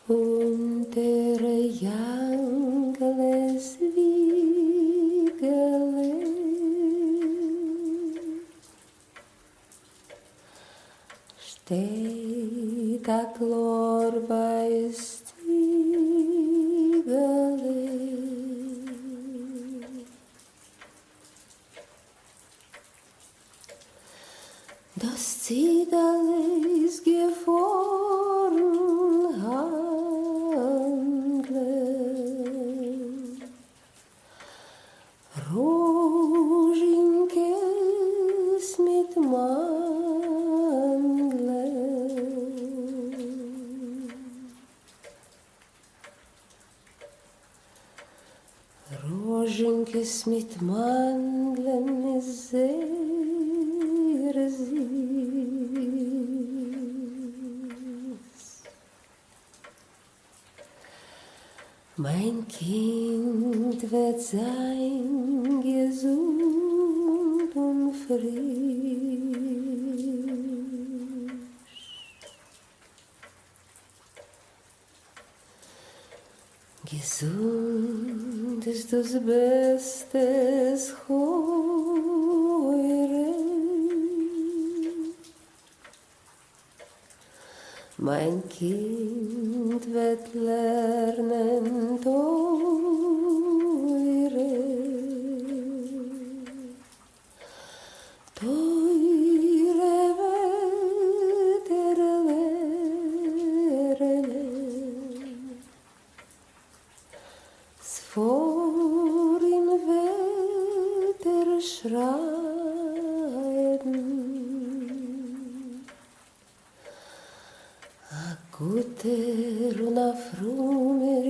Untere Jangles Wiegele steht a glorweis Ziegele. Das Ziegele ist gefahren handeln, Rožinkes mit Mandeln, Rožinkes mit Mandeln ist sehr süß. Mein Kind wird sein gesund und frisch. Gesund ist das Beste Heure. Mein Kind wird lernen teure, teure Wörter lernen. Vor ihm Wörter schreiben. A guter und a frommer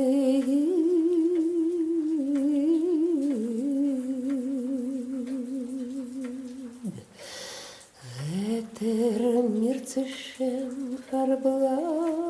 Jid wird mir zwischen verbleiben.